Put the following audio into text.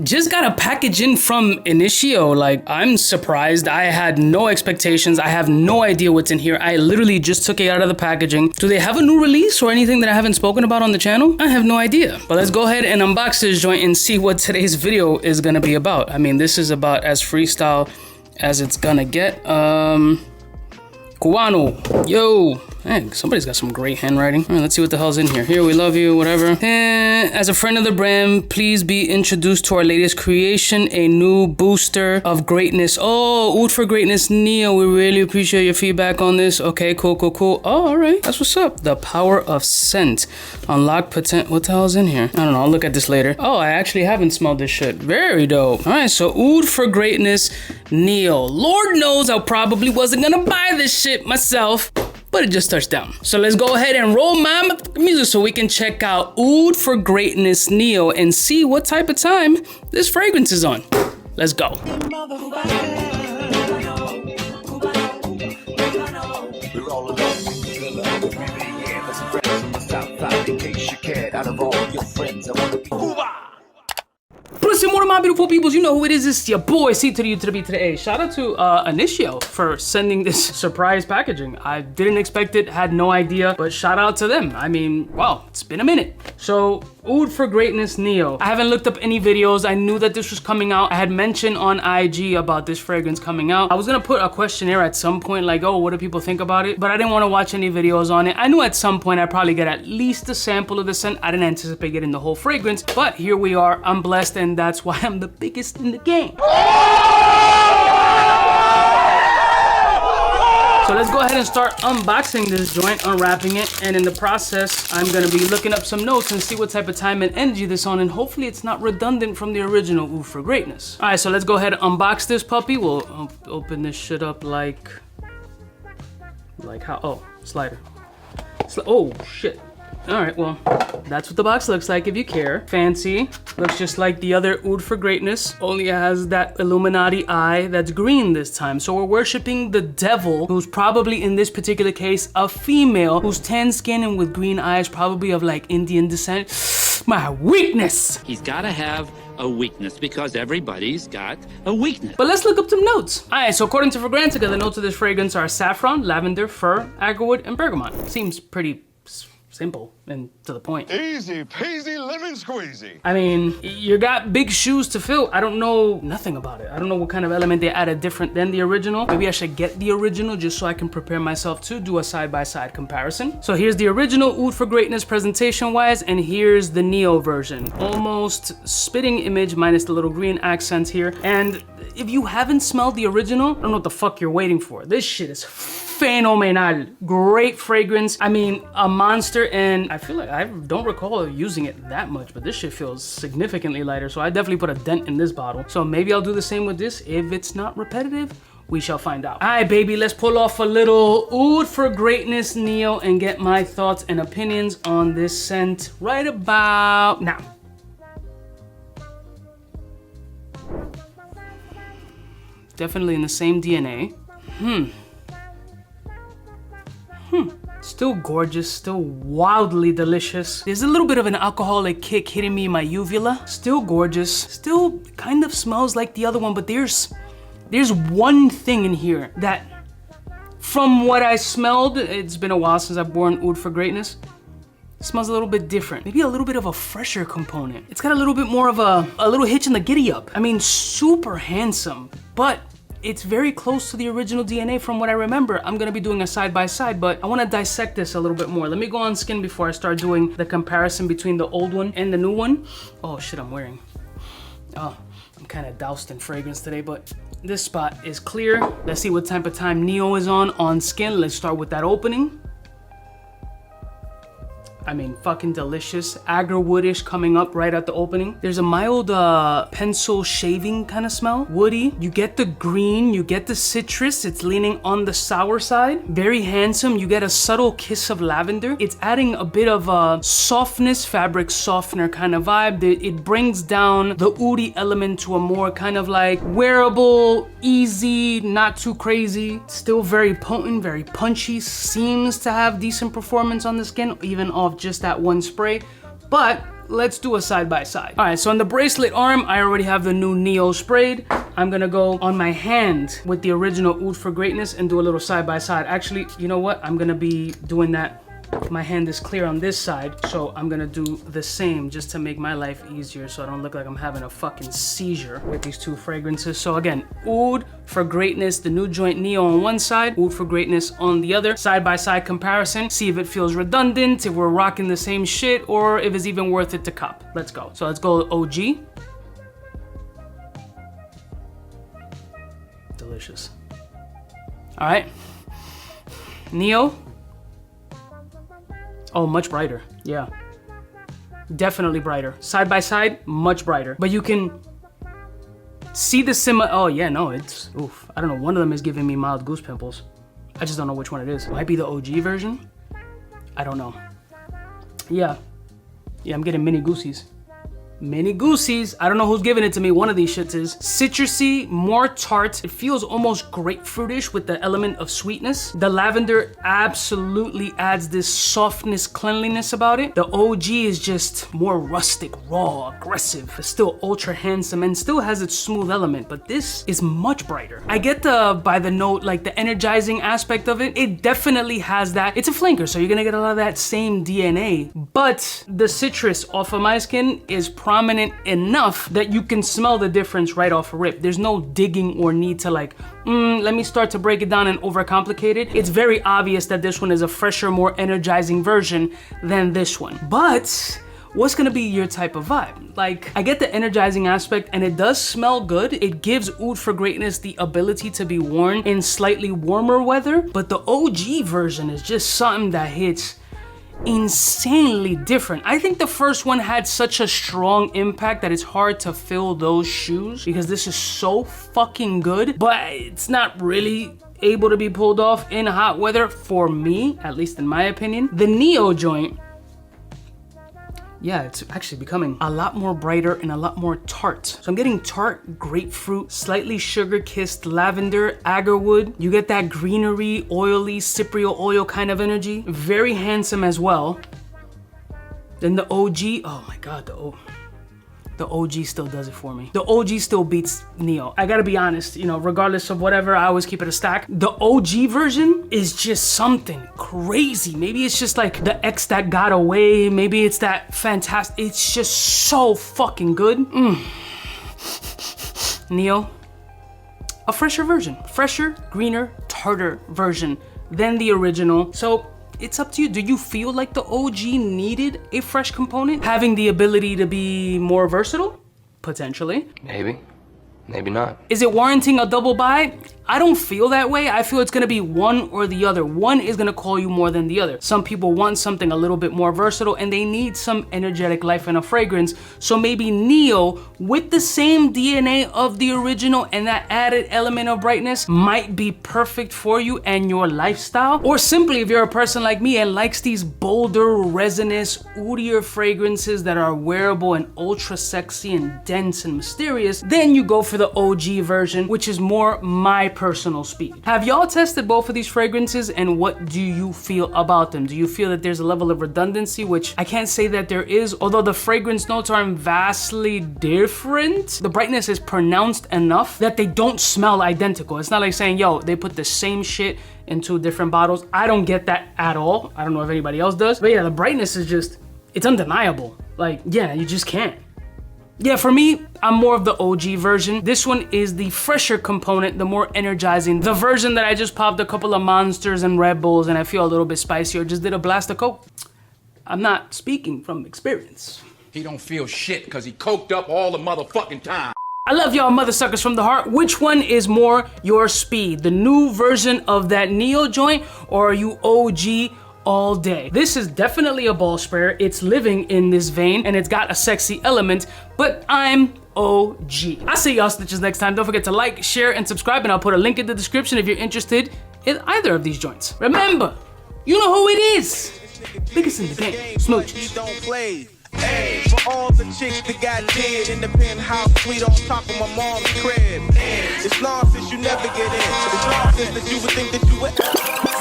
Just got a package in from Initio. Like, I'm surprised. I had no expectations. I have no idea what's in here. I literally just took it out of the packaging. Do they have a new release or anything that I haven't spoken about on the channel? I have no idea. But let's go ahead and unbox this joint and see what today's video is gonna be about. I mean, this is about as freestyle as it's gonna get. Cubaknow, yo. Hey, somebody's got some great handwriting. All right, let's see what the hell's in here. Here, we love you, whatever. As a friend of the brand, please be introduced to our latest creation, a new booster of greatness. Oh, Oud for Greatness Neo. We really appreciate your feedback on this. Okay, cool. Oh, all right. That's what's up. The power of scent. Unlock potential. What the hell's in here? I don't know. I'll look at this later. Oh, I actually haven't smelled this shit. Very dope. All right, so Oud for Greatness Neo. Lord knows I probably wasn't gonna buy this shit myself, but it just touched down. So let's go ahead and roll my music so we can check out Oud for Greatness Neo and see what type of time this fragrance is on. Let's go. Plus, more of my beautiful peoples, you know who it is. It's your boy, 𝐷𝐶𝗏. Shout out to Initio for sending this surprise packaging. I didn't expect it, had no idea, but shout out to them. I mean, wow, it's been a minute. So, Oud for Greatness Neo. I haven't looked up any videos. I knew that this was coming out. I had mentioned on IG about this fragrance coming out. I was gonna put a questionnaire at some point, like, oh, what do people think about it? But I didn't want to watch any videos on it. I knew at some point I'd probably get at least a sample of the scent. I didn't anticipate getting the whole fragrance, but here we are. I'm blessed, and that's why I'm the biggest in the game. So let's go ahead and start unboxing this joint, unwrapping it, and in the process, I'm gonna be looking up some notes and see what type of time and energy this on, and hopefully it's not redundant from the original Oud for Greatness. All right, so let's go ahead and unbox this puppy. We'll open this shit up like how? Oh, slider. Oh shit. All right, well, that's what the box looks like if you care. Fancy, looks just like the other Oud for Greatness, only it has that Illuminati eye that's green this time. So we're worshiping the devil, who's probably in this particular case a female who's tan skin and with green eyes, probably of like Indian descent. My weakness. He's gotta have a weakness because everybody's got a weakness. But let's look up some notes. All right, so according to Fragrantica, the notes of this fragrance are saffron, lavender, fir, agarwood, and bergamot. Seems pretty simple and to the point. Easy peasy lemon squeezy. I mean, you got big shoes to fill. I don't know nothing about it. I don't know what kind of element they added different than the original. Maybe I should get the original just so I can prepare myself to do a side-by-side comparison. So here's the original Oud for Greatness presentation-wise, and here's the Neo version. Almost spitting image minus the little green accents here. And if you haven't smelled the original, I don't know what the fuck you're waiting for. This shit is phenomenal. Great fragrance. I mean, a monster, and I feel like I don't recall using it that much, but this shit feels significantly lighter, so I definitely put a dent in this bottle. So maybe I'll do the same with this. If it's not repetitive, we shall find out. All right, baby, let's pull off a little Oud for Greatness Neo and get my thoughts and opinions on this scent right about now. Definitely in the same DNA. Still gorgeous, still wildly delicious. There's a little bit of an alcoholic kick hitting me in my uvula. Still gorgeous, still kind of smells like the other one, but there's one thing in here that, from what I smelled, it's been a while since I've worn Oud for Greatness, it smells a little bit different. Maybe a little bit of a fresher component. It's got a little bit more of a little hitch in the giddy up. I mean, super handsome, but it's very close to the original DNA from what I remember. I'm gonna be doing a side-by-side, but I wanna dissect this a little bit more. Let me go on skin before I start doing the comparison between the old one and the new one. Oh shit, I'm wearing. Oh, I'm kind of doused in fragrance today, but this spot is clear. Let's see what type of time Neo is on skin. Let's start with that opening. I mean, fucking delicious. Agarwoodish coming up right at the opening. There's a mild pencil shaving kind of smell. Woody. You get the green, you get the citrus. It's leaning on the sour side. Very handsome. You get a subtle kiss of lavender. It's adding a bit of a softness, fabric softener kind of vibe. It brings down the oudi element to a more kind of like wearable, easy, not too crazy. Still very potent, very punchy. Seems to have decent performance on the skin, even off just that one spray. But let's do a side by side. All right, so on the bracelet arm, I already have the new Neo sprayed. I'm gonna go on my hand with the original Oud for Greatness and do a little side by side. Actually, you know what? I'm gonna be doing that. My hand is clear on this side, so I'm gonna do the same just to make my life easier so I don't look like I'm having a fucking seizure with these two fragrances. So again, Oud for Greatness, the new joint Neo on one side, Oud for Greatness on the other. Side by side comparison, see if it feels redundant, if we're rocking the same shit, or if it's even worth it to cop. Let's go. So let's go OG. Delicious. All right, Neo. Oh, much brighter. Yeah, definitely brighter. Side by side, much brighter. But you can see the oh yeah, no, it's, oof. I don't know, one of them is giving me mild goose pimples. I just don't know which one it is. Might be the OG version. I don't know. Yeah, I'm getting mini goosies. Mini goosies. I don't know who's giving it to me. One of these shits is citrusy, more tart. It feels almost grapefruitish with the element of sweetness. The lavender absolutely adds this softness, cleanliness about it. The OG is just more rustic, raw, aggressive. It's still ultra handsome and still has its smooth element, but this is much brighter. I get by the note, like the energizing aspect of it. It definitely has that. It's a flanker, so you're gonna get a lot of that same DNA, but the citrus off of my skin is prominent enough that you can smell the difference right off a rip. There's no digging or need to like, let me start to break it down and overcomplicate it. It's very obvious that this one is a fresher, more energizing version than this one. But what's gonna be your type of vibe? Like, I get the energizing aspect and it does smell good. It gives Oud for Greatness the ability to be worn in slightly warmer weather, but the OG version is just something that hits insanely different. I think the first one had such a strong impact that it's hard to fill those shoes because this is so fucking good, but it's not really able to be pulled off in hot weather for me, at least in my opinion. The Neo joint, yeah, it's actually becoming a lot more brighter and a lot more tart. So I'm getting tart, grapefruit, slightly sugar-kissed lavender, agarwood. You get that greenery, oily, cypriol oil kind of energy. Very handsome as well. Then the OG, oh my God, the OG still does it for me. The OG still beats Neo. I gotta be honest, you know, regardless of whatever, I always keep it a stack. The OG version is just something crazy. Maybe it's just like the X that got away. Maybe it's that fantastic. It's just so fucking good. Neo, a fresher version. Fresher, greener, tartar version than the original. So it's up to you. Do you feel like the OG needed a fresh component? Having the ability to be more versatile? Potentially. Maybe. Maybe not. Is it warranting a double buy? I don't feel that way. I feel it's gonna be one or the other. One is gonna call you more than the other. Some people want something a little bit more versatile and they need some energetic life in a fragrance. So maybe Neo, with the same DNA of the original and that added element of brightness, might be perfect for you and your lifestyle. Or simply, if you're a person like me and likes these bolder, resinous, oodier fragrances that are wearable and ultra sexy and dense and mysterious, then you go for the OG version, which is more my personal speed. Have y'all tested both of these fragrances and what do you feel about them? Do you feel that there's a level of redundancy, which I can't say that there is, although the fragrance notes are vastly different. The brightness is pronounced enough that they don't smell identical. It's not like saying, yo, they put the same shit in two different bottles. I don't get that at all. I don't know if anybody else does, but yeah, the brightness is just, it's undeniable. Like, yeah, you just can't. Yeah, for me, I'm more of the OG version. This one is the fresher component, the more energizing. The version that I just popped a couple of Monsters and Red Bulls and I feel a little bit spicier, just did a blast of Coke. I'm not speaking from experience. He don't feel shit because he coked up all the motherfucking time. I love y'all mother suckers from the heart. Which one is more your speed? The new version of that Neo joint, or are you OG all day? This is definitely a ball sprayer. It's living in this vein and it's got a sexy element, but I'm OG. I'll see y'all snitches next time. Don't forget to like, share, and subscribe, and I'll put a link in the description if you're interested in either of these joints. Remember, you know who it is. Biggest in the game, smooches. Hey, for all the chicks that got dead in the penthouse suite on top of my mom's crib. It's nonsense you never get in. It's nonsense that you would think that you would.